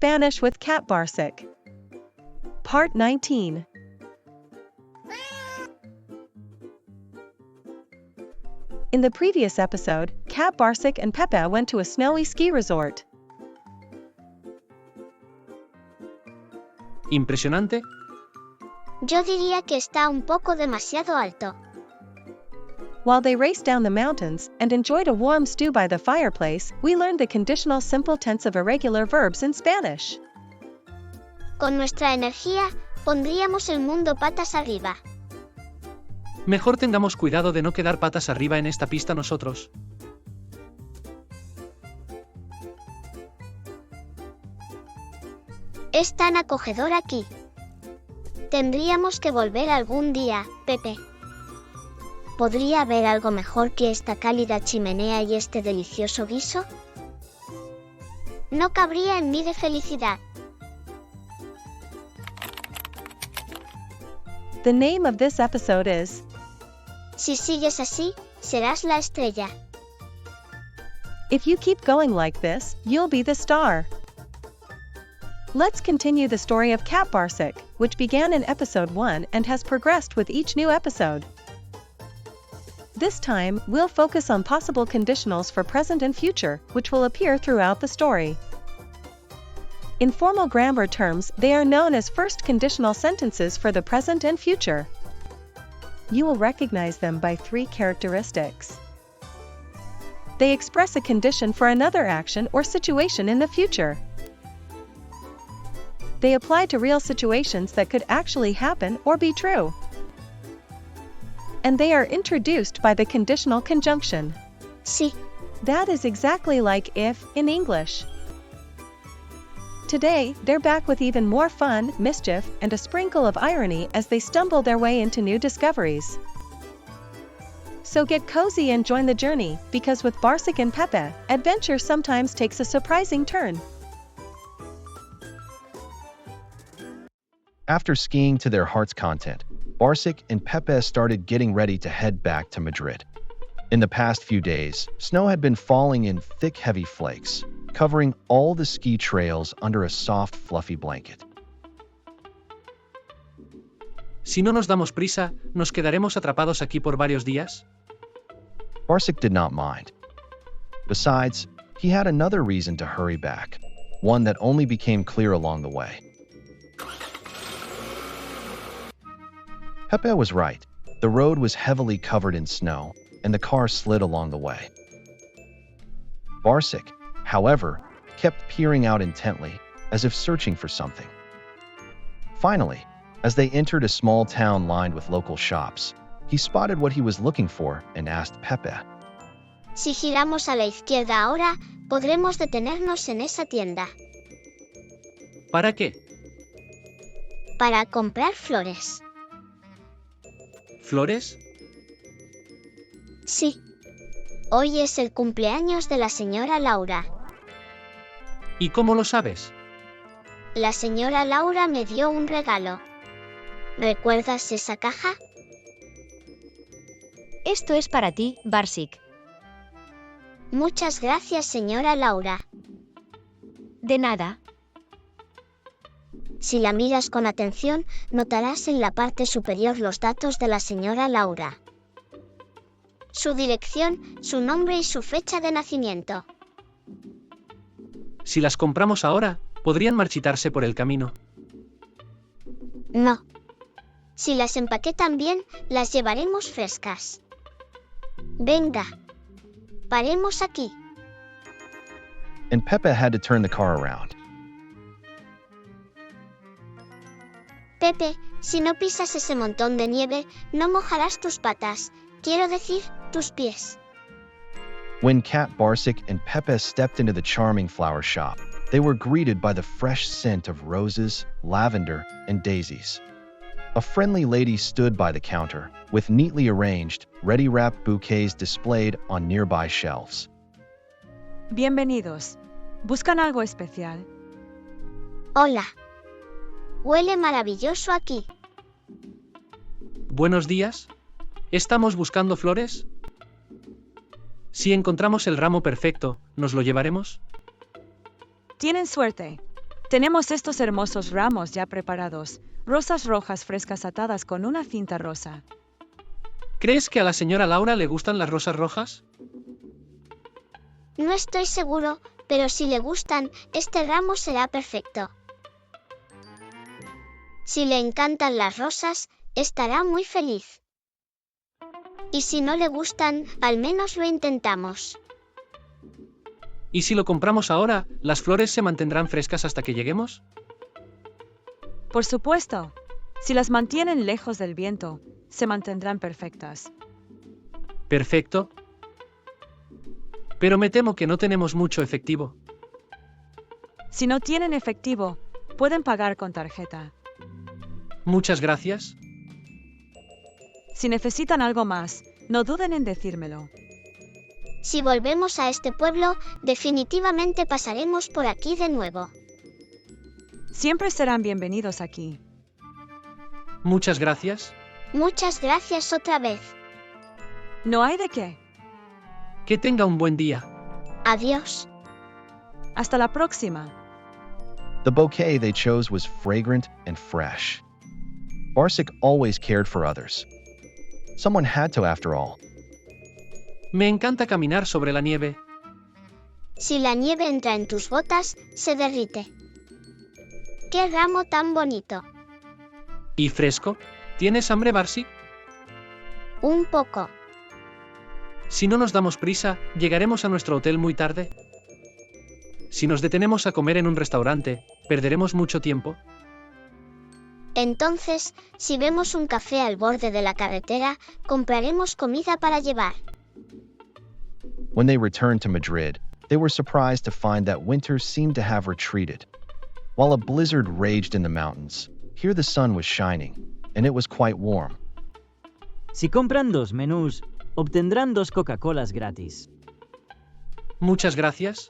Spanish with Cat Barsic. Part 19. In the previous episode, Cat Barsic and Pepe went to a snowy ski resort. ¿Impresionante? Yo diría que está un poco demasiado alto. While they raced down the mountains and enjoyed a warm stew by the fireplace, we learned the conditional simple tense of irregular verbs in Spanish. Con nuestra energía, pondríamos el mundo patas arriba. Mejor tengamos cuidado de no quedar patas arriba en esta pista nosotros. Es tan acogedor aquí. Tendríamos que volver algún día, Pepe. ¿Podría haber algo mejor que esta cálida chimenea y este delicioso guiso? No cabría en mí de felicidad. The name of this episode is Si sigues así, serás la estrella. If you keep going like this, you'll be the star. Let's continue the story of Cat Barsic, which began in episode 1 and has progressed with each new episode. This time, we'll focus on possible conditionals for present and future, which will appear throughout the story. In formal grammar terms, they are known as first conditional sentences for the present and future. You will recognize them by 3 characteristics. They express a condition for another action or situation in the future. They apply to real situations that could actually happen or be true. And they are introduced by the conditional conjunction. Sí. That is exactly like if in English. Today, they're back with even more fun, mischief, and a sprinkle of irony as they stumble their way into new discoveries. So get cozy and join the journey, because with Barsic and Pepe, adventure sometimes takes a surprising turn. After skiing to their heart's content, Barsic and Pepe started getting ready to head back to Madrid. In the past few days, snow had been falling in thick, heavy flakes, covering all the ski trails under a soft, fluffy blanket. Si no nos damos prisa, ¿nos quedaremos atrapados aquí por varios días? Barsic did not mind. Besides, he had another reason to hurry back, one that only became clear along the way. Pepe was right. The road was heavily covered in snow, and the car slid along the way. Barsic, however, kept peering out intently, as if searching for something. Finally, as they entered a small town lined with local shops, he spotted what he was looking for and asked Pepe. Si giramos a la izquierda ahora, podremos detenernos en esa tienda. ¿Para qué? Para comprar flores. ¿Flores? Sí. Hoy es el cumpleaños de la señora Laura. ¿Y cómo lo sabes? La señora Laura me dio un regalo. ¿Recuerdas esa caja? Esto es para ti, Barsic. Muchas gracias, señora Laura. De nada. Si la miras con atención, notarás en la parte superior los datos de la señora Laura. Su dirección, su nombre y su fecha de nacimiento. Si las compramos ahora, podrían marchitarse por el camino. No. Si las empaquetan bien, las llevaremos frescas. Venga. Paremos aquí. And Pepe had to turn the car around. Pepe, si no pisas ese montón de nieve, no mojarás tus patas. Quiero decir, tus pies. When Cat Barsic and Pepe stepped into the charming flower shop, they were greeted by the fresh scent of roses, lavender, and daisies. A friendly lady stood by the counter, with neatly arranged, ready-wrapped bouquets displayed on nearby shelves. Bienvenidos. ¿Buscan algo especial? Hola. Huele maravilloso aquí. Buenos días. ¿Estamos buscando flores? Si encontramos el ramo perfecto, ¿nos lo llevaremos? Tienen suerte. Tenemos estos hermosos ramos ya preparados, rosas rojas frescas atadas con una cinta rosa. ¿Crees que a la señora Laura le gustan las rosas rojas? No estoy seguro, pero si le gustan, este ramo será perfecto. Si le encantan las rosas, estará muy feliz. Y si no le gustan, al menos lo intentamos. ¿Y si lo compramos ahora, las flores se mantendrán frescas hasta que lleguemos? Por supuesto, si las mantienen lejos del viento, se mantendrán perfectas. Perfecto. Pero me temo que no tenemos mucho efectivo. Si no tienen efectivo, pueden pagar con tarjeta. Muchas gracias. Si necesitan algo más, no duden en decírmelo. Si volvemos a este pueblo, definitivamente pasaremos por aquí de nuevo. Siempre serán bienvenidos aquí. Muchas gracias. Muchas gracias otra vez. No hay de qué. Que tenga un buen día. Adiós. Hasta la próxima. The bouquet they chose was fragrant and fresh. Barsik always cared for others. Someone had to, after all. Me encanta caminar sobre la nieve. Si la nieve entra en tus botas, se derrite. ¡Qué ramo tan bonito! ¿Y fresco? ¿Tienes hambre, Barsik? Un poco. Si no nos damos prisa, llegaremos a nuestro hotel muy tarde. Si nos detenemos a comer en un restaurante, ¿perderemos mucho tiempo? Entonces, si vemos un café al borde de la carretera, compraremos comida para llevar. When they returned to Madrid, they were surprised to find that winter seemed to have retreated. While a blizzard raged in the mountains, here the sun was shining, and it was quite warm. Si compran 2 menús, obtendrán 2 Coca-Colas gratis. Muchas gracias.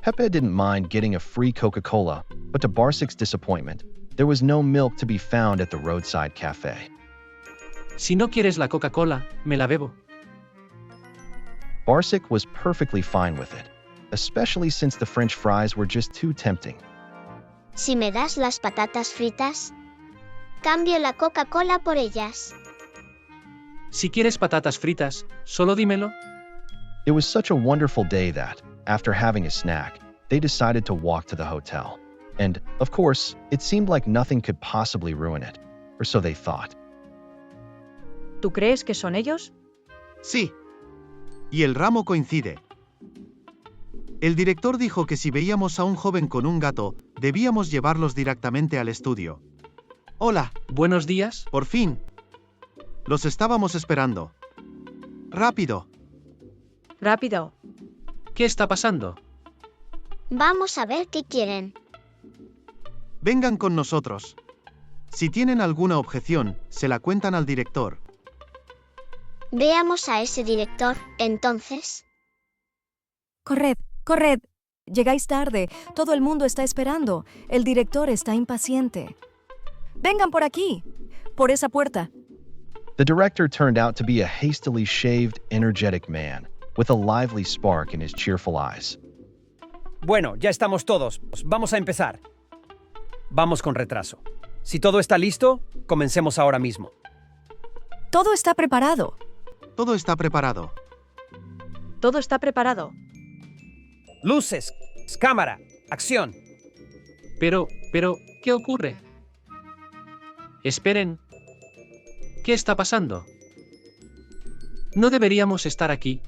Pepe didn't mind getting a free Coca-Cola, but to Barsik's disappointment, there was no milk to be found at the roadside cafe. Si no quieres la Coca-Cola, me la bebo. Barsik was perfectly fine with it, especially since the French fries were just too tempting. Si me das las patatas fritas, cambio la Coca-Cola por ellas. Si quieres patatas fritas, solo dímelo. It was such a wonderful day that, after having a snack, they decided to walk to the hotel. And, of course, it seemed like nothing could possibly ruin it, or so they thought. ¿Tú crees que son ellos? Sí. Y el ramo coincide. El director dijo que si veíamos a un joven con un gato, debíamos llevarlos directamente al estudio. Hola, Buenos días. por fin. Los estábamos esperando. Rápido. Rápido. ¿Qué está pasando? Vamos a ver qué quieren. Vengan con nosotros. Si tienen alguna objeción, se la cuentan al director. Veamos a ese director, entonces. Corred, corred. Llegáis tarde. Todo el mundo está esperando. El director está impaciente. Vengan por aquí. Por esa puerta. The director turned out to be a hastily shaved, energetic man, with a lively spark in his cheerful eyes. Bueno, ya estamos todos. Vamos a empezar. Vamos con retraso. Si todo está listo, comencemos ahora mismo. Todo está preparado. Todo está preparado. Todo está preparado. Luces, cámara, acción. Pero, ¿qué ocurre? Esperen. ¿Qué está pasando? No deberíamos estar aquí.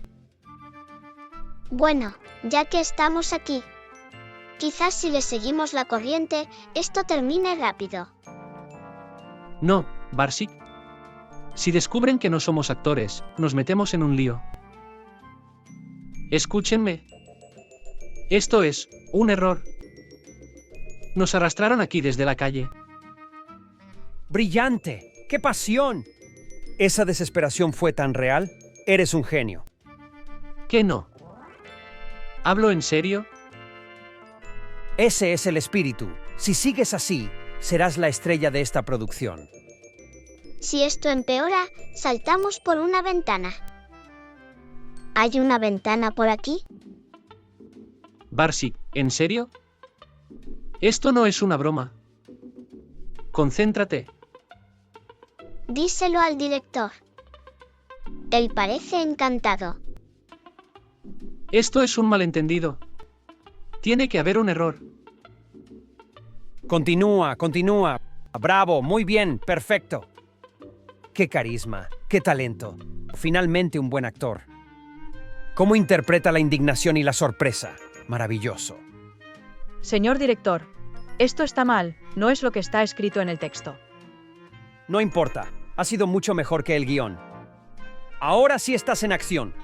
Bueno, ya que estamos aquí. Quizás si le seguimos la corriente, esto termine rápido. No, Barsik. Si descubren que no somos actores, nos metemos en un lío. Escúchenme. Esto es un error. Nos arrastraron aquí desde la calle. ¡Brillante! ¡Qué pasión! ¿Esa desesperación fue tan real? Eres un genio. ¿Qué no? ¿Hablo en serio? Ese es el espíritu. Si sigues así, serás la estrella de esta producción. Si esto empeora, saltamos por una ventana. ¿Hay una ventana por aquí? Barsik, ¿en serio? Esto no es una broma. Concéntrate. Díselo al director. Él parece encantado. Esto es un malentendido. Tiene que haber un error. Continúa, continúa. Bravo, muy bien, perfecto. Qué carisma, qué talento. Finalmente un buen actor. ¿Cómo interpreta la indignación y la sorpresa? Maravilloso. Señor director, esto está mal, no es lo que está escrito en el texto. No importa, ha sido mucho mejor que el guión. Ahora sí estás en acción.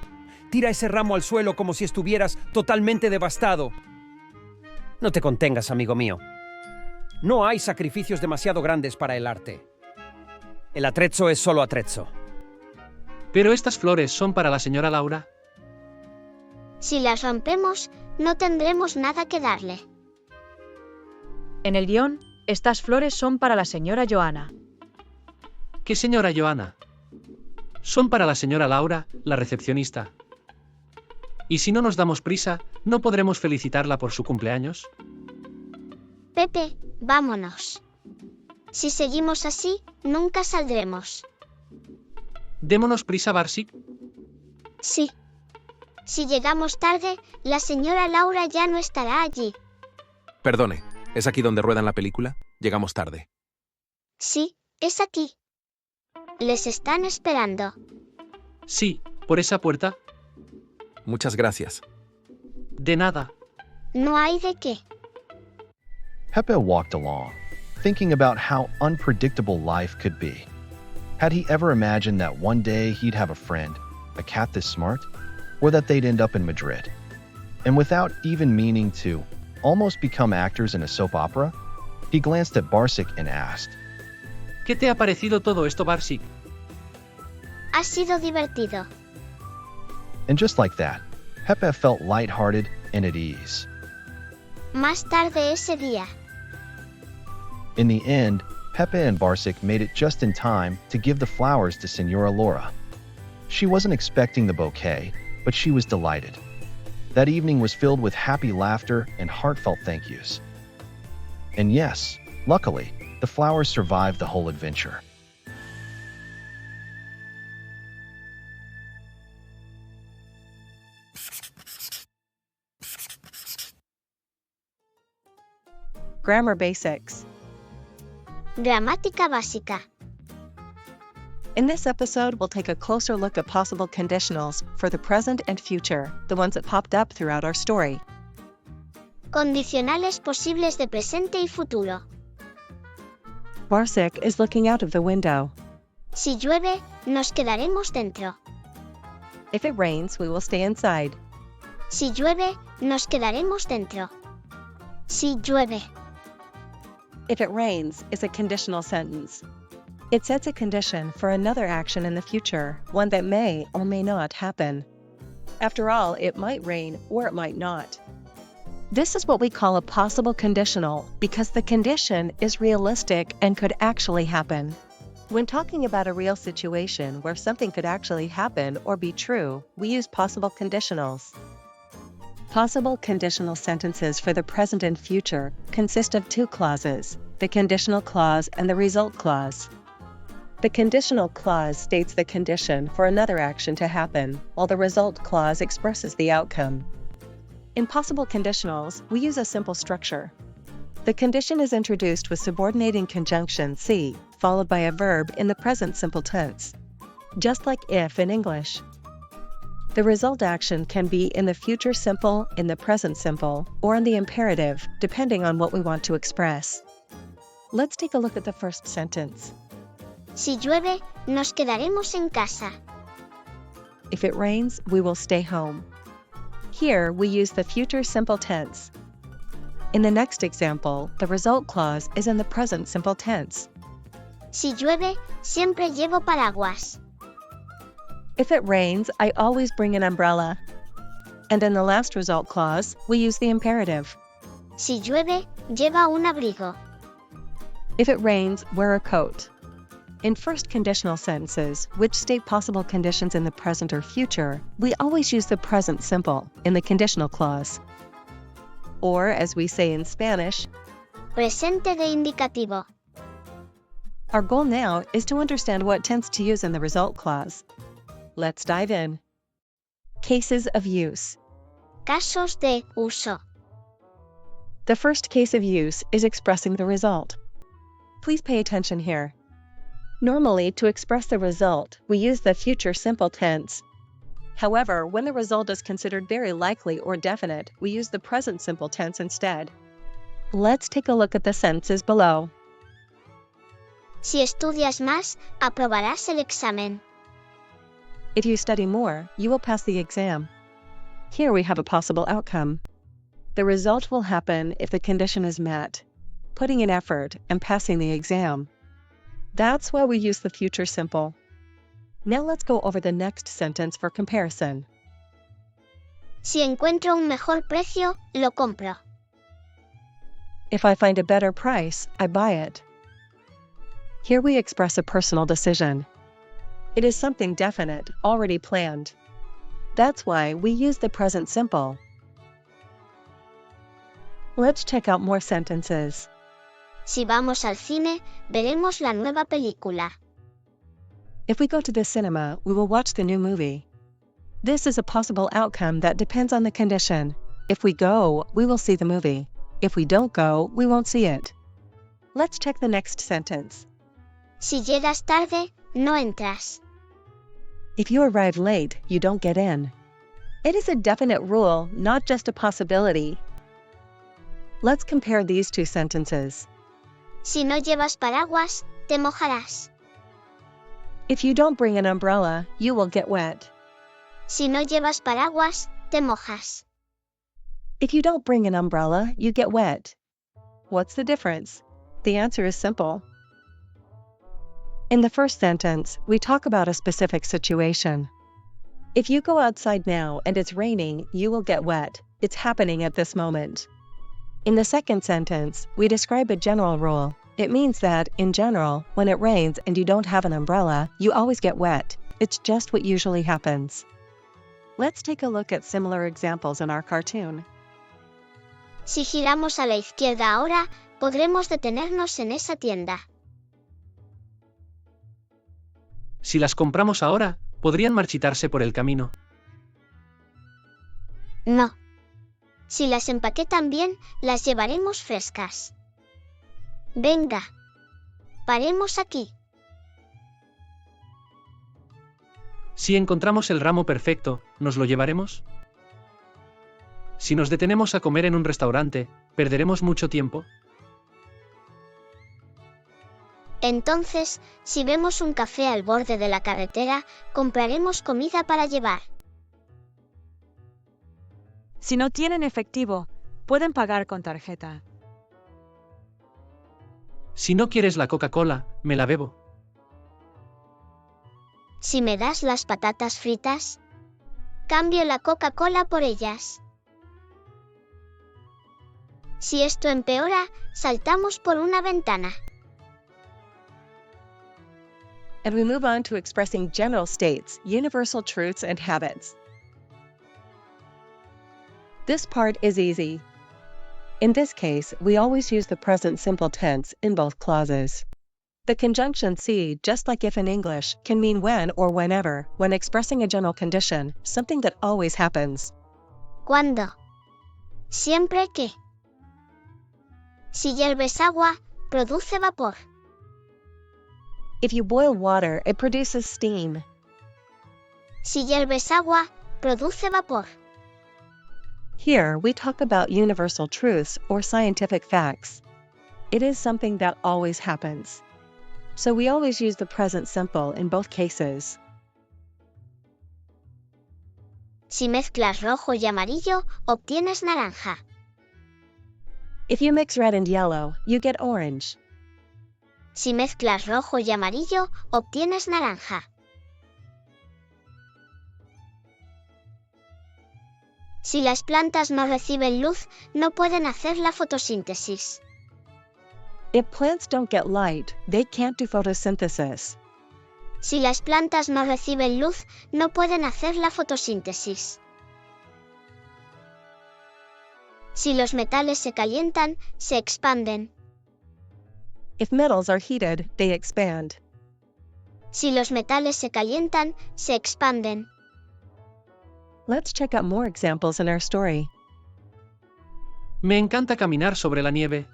Tira ese ramo al suelo como si estuvieras totalmente devastado. No te contengas, amigo mío. No hay sacrificios demasiado grandes para el arte. El atrezzo es solo atrezzo. Pero estas flores son para la señora Laura. Si las rompemos, no tendremos nada que darle. En el guión, estas flores son para la señora Johanna. ¿Qué señora Johanna? Son para la señora Laura, la recepcionista. Y si no nos damos prisa, ¿no podremos felicitarla por su cumpleaños? Pepe, vámonos. Si seguimos así, nunca saldremos. Démonos prisa, Barsik. Sí. Si llegamos tarde, la señora Laura ya no estará allí. Perdone, ¿es aquí donde ruedan la película? Llegamos tarde. Sí, es aquí. Les están esperando. Sí, por esa puerta. Muchas gracias. De nada. No hay de qué. Pepe walked along, thinking about how unpredictable life could be. Had he ever imagined that one day he'd have a friend, a cat this smart, or that they'd end up in Madrid? And without even meaning to almost become actors in a soap opera, he glanced at Barsik and asked, ¿Qué te ha parecido todo esto, Barsik? Ha sido divertido. And just like that, Pepe felt lighthearted and at ease. Más tarde ese día. In the end, Pepe and Barsik made it just in time to give the flowers to Senora Laura. She wasn't expecting the bouquet, but she was delighted. That evening was filled with happy laughter and heartfelt thank yous. And yes, luckily, the flowers survived the whole adventure. Grammar basics. Gramática básica. In this episode, we'll take a closer look at possible conditionals for the present and future, the ones that popped up throughout our story. Condicionales posibles de presente y futuro. Barsik is looking out of the window. Si llueve, nos quedaremos dentro. If it rains, we will stay inside. Si llueve, nos quedaremos dentro. Si llueve. If it rains is a conditional sentence. It sets a condition for another action in the future, one that may or may not happen. After all, it might rain or it might not. This is what we call a possible conditional because the condition is realistic and could actually happen. When talking about a real situation where something could actually happen or be true, we use possible conditionals. Possible conditional sentences for the present and future consist of two clauses, the conditional clause and the result clause. The conditional clause states the condition for another action to happen, while the result clause expresses the outcome. In possible conditionals, we use a simple structure. The condition is introduced with subordinating conjunction C, followed by a verb in the present simple tense. Just like if in English. The result action can be in the future simple, in the present simple, or in the imperative, depending on what we want to express. Let's take a look at the first sentence. Si llueve, nos quedaremos en casa. If it rains, we will stay home. Here, we use the future simple tense. In the next example, the result clause is in the present simple tense. Si llueve, siempre llevo paraguas. If it rains, I always bring an umbrella. And in the last result clause, we use the imperative. Si llueve, lleva un abrigo. If it rains, wear a coat. In first conditional sentences, which state possible conditions in the present or future, we always use the present simple in the conditional clause. Or, as we say in Spanish, Presente de indicativo. Our goal now is to understand what tense to use in the result clause. Let's dive in. Cases of use. Casos de uso. The first case of use is expressing the result. Please pay attention here. Normally, to express the result, we use the future simple tense. However, when the result is considered very likely or definite, we use the present simple tense instead. Let's take a look at the sentences below. Si estudias más, aprobarás el examen. If you study more, you will pass the exam. Here we have a possible outcome. The result will happen if the condition is met, putting in effort and passing the exam. That's why we use the future simple. Now let's go over the next sentence for comparison. Si encuentro un mejor precio, lo compro. If I find a better price, I buy it. Here we express a personal decision. It is something definite, already planned. That's why we use the present simple. Let's check out more sentences. Si vamos al cine, veremos la nueva película. If we go to the cinema, we will watch the new movie. This is a possible outcome that depends on the condition. If we go, we will see the movie. If we don't go, we won't see it. Let's check the next sentence. Si llegas tarde, no entras. If you arrive late, you don't get in. It is a definite rule, not just a possibility. Let's compare these two sentences. Si no llevas paraguas, te mojarás. If you don't bring an umbrella, you will get wet. Si no llevas paraguas, te mojas. If you don't bring an umbrella, you get wet. What's the difference? The answer is simple. In the first sentence, we talk about a specific situation. If you go outside now and it's raining, you will get wet. It's happening at this moment. In the second sentence, we describe a general rule. It means that, in general, when it rains and you don't have an umbrella, you always get wet. It's just what usually happens. Let's take a look at similar examples in our cartoon. Si giramos a la izquierda ahora, podremos detenernos en esa tienda. Si las compramos ahora, podrían marchitarse por el camino. No. Si las empaquetan bien, las llevaremos frescas. Venga. Paremos aquí. Si encontramos el ramo perfecto, ¿nos lo llevaremos? Si nos detenemos a comer en un restaurante, ¿perderemos mucho tiempo? Entonces, si vemos un café al borde de la carretera, compraremos comida para llevar. Si no tienen efectivo, pueden pagar con tarjeta. Si no quieres la Coca-Cola, me la bebo. Si me das las patatas fritas, cambio la Coca-Cola por ellas. Si esto empeora, saltamos por una ventana. And we move on to expressing general states, universal truths, and habits. This part is easy. In this case, we always use the present simple tense in both clauses. The conjunction si, just like if in English, can mean when or whenever, when expressing a general condition, something that always happens. ¿Cuándo? Siempre que. Si hierves agua, produce vapor. If you boil water, it produces steam. Si hierves agua, produce vapor. Here, we talk about universal truths or scientific facts. It is something that always happens. So we always use the present simple in both cases. Si mezclas rojo y amarillo, obtienes naranja. If you mix red and yellow, you get orange. Si mezclas rojo y amarillo, obtienes naranja. Si las plantas no reciben luz, no pueden hacer la fotosíntesis. If plants don't get light, they can't do photosynthesis. Si las plantas no reciben luz, no pueden hacer la fotosíntesis. Si los metales se calientan, se expanden. If metals are heated, they expand. Si los metales se calientan, se expanden. Let's check out more examples in our story. Me encanta caminar sobre la nieve.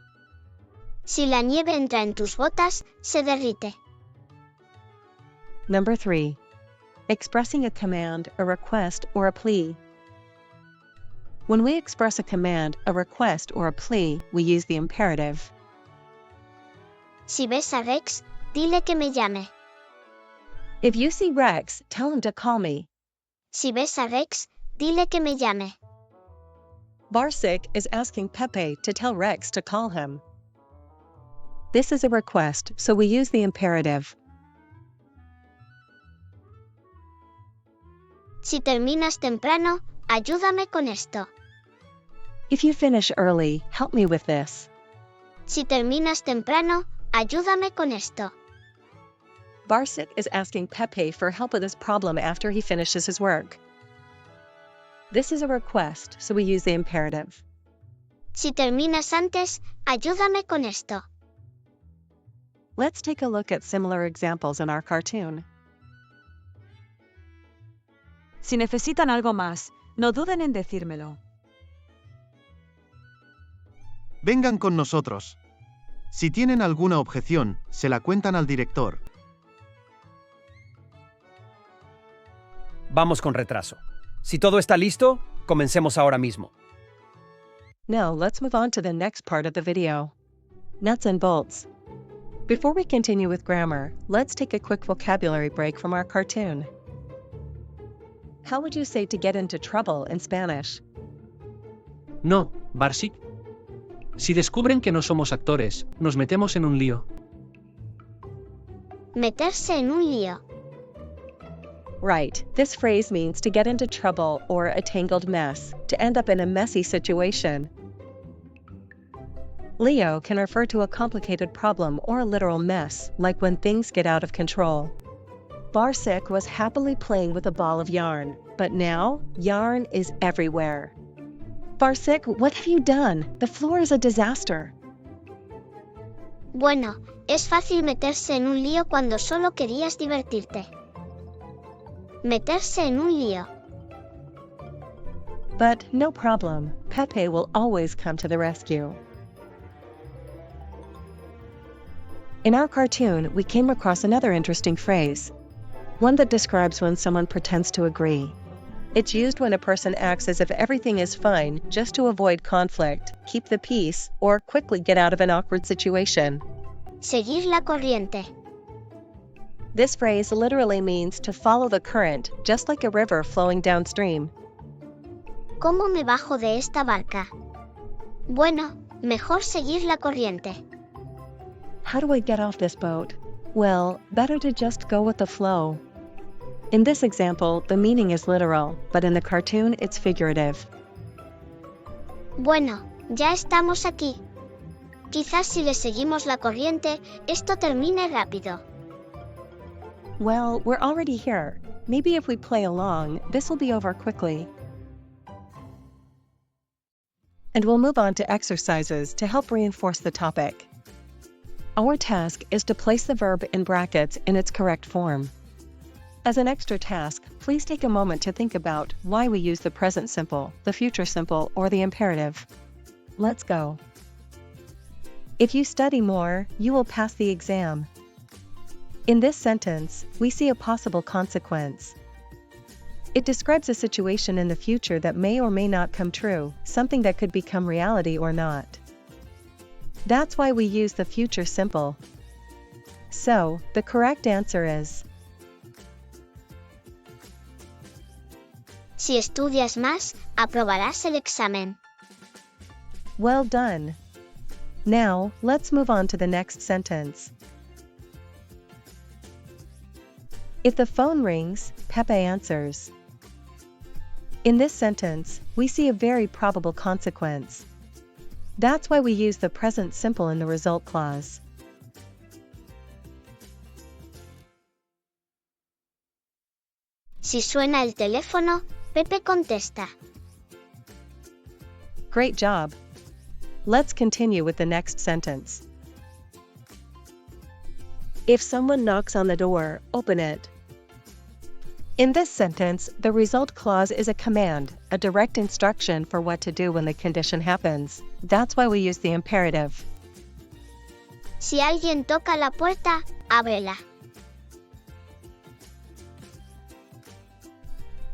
Si la nieve entra en tus botas, se derrite. Number 3. Expressing a command, a request, or a plea. When we express a command, a request, or a plea, we use the imperative. Si ves a Rex, dile que me llame. If you see Rex, tell him to call me. Si ves a Rex, dile que me llame. Barsic is asking Pepe to tell Rex to call him. This is a request, so we use the imperative. Si terminas temprano, ayúdame con esto. If you finish early, help me with this. Si terminas temprano, ayúdame con esto. Barsic is asking Pepe for help with his problem after he finishes his work. This is a request, so we use the imperative. Si terminas antes, ayúdame con esto. Let's take a look at similar examples in our cartoon. Si necesitan algo más, no duden en decírmelo. Vengan con nosotros. Si tienen alguna objeción, se la cuentan al director. Vamos con retraso. Si todo está listo, comencemos ahora mismo. Now, let's move on to the next part of the video. Nuts and bolts. Before we continue with grammar, let's take a quick vocabulary break from our cartoon. How would you say to get into trouble in Spanish? No, Barsic. Si descubren que no somos actores, nos metemos en un lío. Meterse en un lío. Right, this phrase means to get into trouble or a tangled mess, to end up in a messy situation. Lío can refer to a complicated problem or a literal mess, like when things get out of control. Barsic was happily playing with a ball of yarn, but now, yarn is everywhere. Barsic, what have you done? The floor is a disaster. Bueno, es fácil meterse en un lío cuando solo querías divertirte. Meterse en un lío. But no problem, Pepe will always come to the rescue. In our cartoon, we came across another interesting phrase, one that describes when someone pretends to agree. It's used when a person acts as if everything is fine just to avoid conflict, keep the peace, or quickly get out of an awkward situation. Seguir la corriente. This phrase literally means to follow the current, just like a river flowing downstream. ¿Cómo me bajo de esta barca? Bueno, mejor seguir la corriente. How do I get off this boat? Well, better to just go with the flow. In this example, the meaning is literal, but in the cartoon, it's figurative. Bueno, ya estamos aquí. Quizás si le seguimos la corriente, esto termine rápido. Well, we're already here. Maybe if we play along, this will be over quickly. And we'll move on to exercises to help reinforce the topic. Our task is to place the verb in brackets in its correct form. As an extra task, please take a moment to think about why we use the present simple, the future simple, or the imperative. Let's go. If you study more, you will pass the exam. In this sentence, we see a possible consequence. It describes a situation in the future that may or may not come true, something that could become reality or not. That's why we use the future simple. So, the correct answer is: Si estudias más, aprobarás el examen. Well done. Now, let's move on to the next sentence. If the phone rings, Pepe answers. In this sentence, we see a very probable consequence. That's why we use the present simple in the result clause. Si suena el teléfono, Pepe contesta. Great job. Let's continue with the next sentence. If someone knocks on the door, open it. In this sentence, the result clause is a command, a direct instruction for what to do when the condition happens. That's why we use the imperative. Si alguien toca la puerta, ábrela.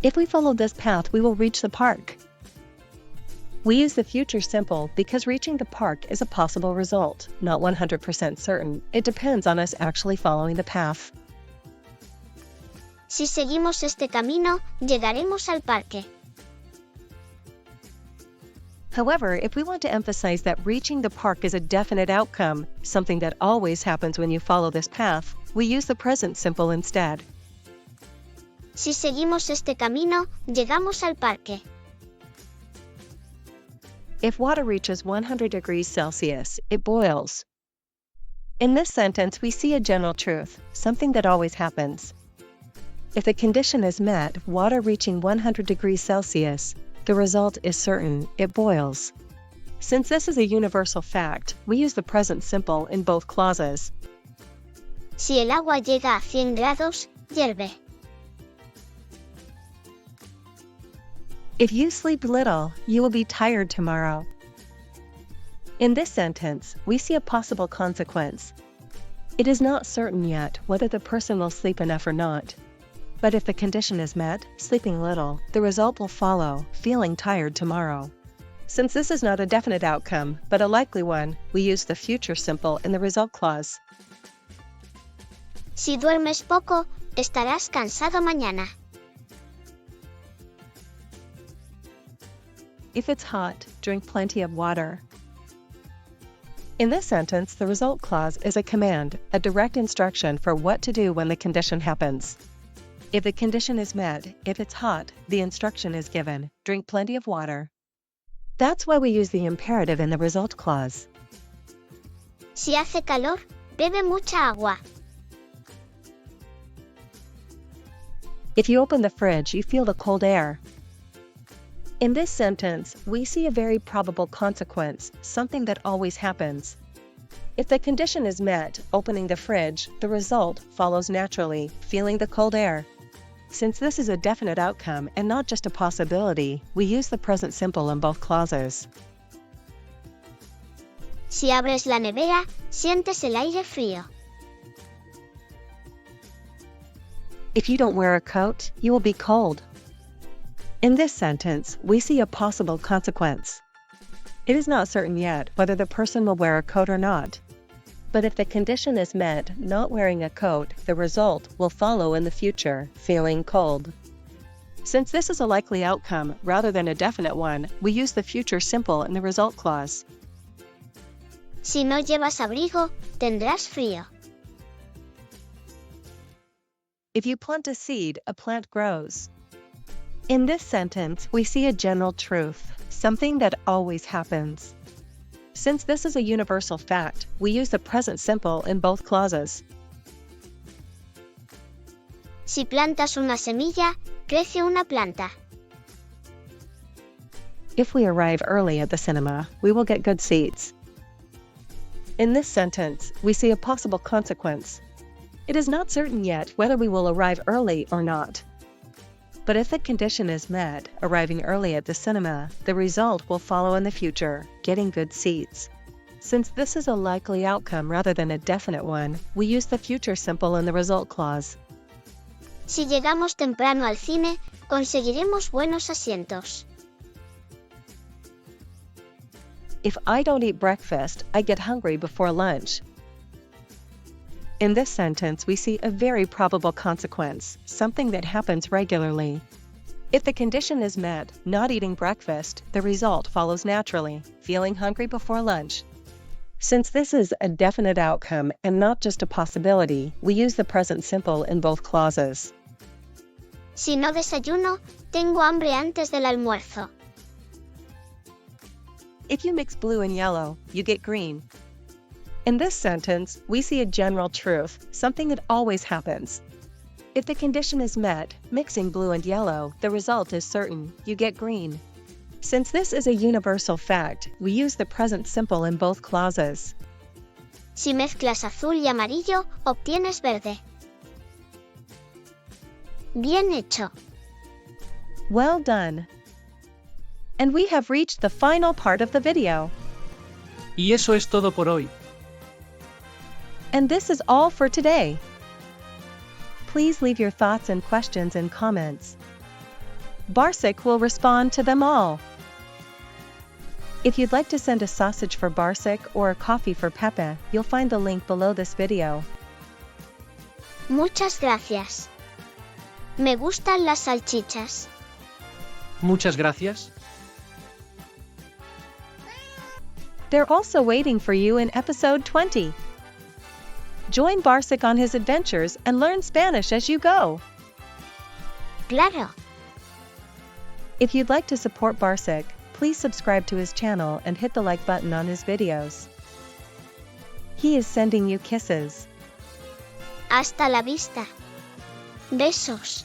If we follow this path, we will reach the park. We use the future simple because reaching the park is a possible result, not 100% certain. It depends on us actually following the path. Si seguimos este camino, llegaremos al parque. However, if we want to emphasize that reaching the park is a definite outcome, something that always happens when you follow this path, we use the present simple instead. Si seguimos este camino, llegamos al parque. If water reaches 100 degrees Celsius, it boils. In this sentence, we see a general truth, something that always happens. If the condition is met, water reaching 100 degrees Celsius, the result is certain, it boils. Since this is a universal fact, we use the present simple in both clauses. Si el agua llega a 100 grados, hierve. If you sleep little, you will be tired tomorrow. In this sentence, we see a possible consequence. It is not certain yet whether the person will sleep enough or not. But if the condition is met, sleeping little, the result will follow, feeling tired tomorrow. Since this is not a definite outcome, but a likely one, we use the future simple in the result clause. Si duermes poco, estarás cansado mañana. If it's hot, drink plenty of water. In this sentence, the result clause is a command, a direct instruction for what to do when the condition happens. If the condition is met, if it's hot, the instruction is given, drink plenty of water. That's why we use the imperative in the result clause. Si hace calor, bebe mucha agua. If you open the fridge, you feel the cold air. In this sentence, we see a very probable consequence, something that always happens. If the condition is met, opening the fridge, the result follows naturally, feeling the cold air. Since this is a definite outcome and not just a possibility, we use the present simple in both clauses. Si abres la nevera, sientes el aire frío. If you don't wear a coat, you will be cold. In this sentence, we see a possible consequence. It is not certain yet whether the person will wear a coat or not. But if the condition is met, not wearing a coat, the result will follow in the future, feeling cold. Since this is a likely outcome rather than a definite one, we use the future simple in the result clause. Si no llevas abrigo, tendrás frío. If you plant a seed, a plant grows. In this sentence, we see a general truth, something that always happens. Since this is a universal fact, we use the present simple in both clauses. Si plantas una semilla, crece una planta. If we arrive early at the cinema, we will get good seats. In this sentence, we see a possible consequence. It is not certain yet whether we will arrive early or not. But if the condition is met, arriving early at the cinema, the result will follow in the future, getting good seats. Since this is a likely outcome rather than a definite one, we use the future simple in the result clause. Si llegamos temprano al cine, conseguiremos buenos asientos. If I don't eat breakfast, I get hungry before lunch. In this sentence, we see a very probable consequence, something that happens regularly. If the condition is met, not eating breakfast, the result follows naturally, feeling hungry before lunch. Since this is a definite outcome and not just a possibility, we use the present simple in both clauses. Si no desayuno, tengo hambre antes del almuerzo. If you mix blue and yellow, you get green. In this sentence, we see a general truth, something that always happens. If the condition is met, mixing blue and yellow, the result is certain, you get green. Since this is a universal fact, we use the present simple in both clauses. Si mezclas azul y amarillo, obtienes verde. Bien hecho. Well done. And we have reached the final part of the video. Y eso es todo por hoy. And this is all for today. Please leave your thoughts and questions in comments. Barsic will respond to them all. If you'd like to send a sausage for Barsic or a coffee for Pepe, you'll find the link below this video. Muchas gracias. Me gustan las salchichas. Muchas gracias. They're also waiting for you in episode 20. Join Barsic on his adventures and learn Spanish as you go. Claro. If you'd like to support Barsic, please subscribe to his channel and hit the like button on his videos. He is sending you kisses. Hasta la vista. Besos.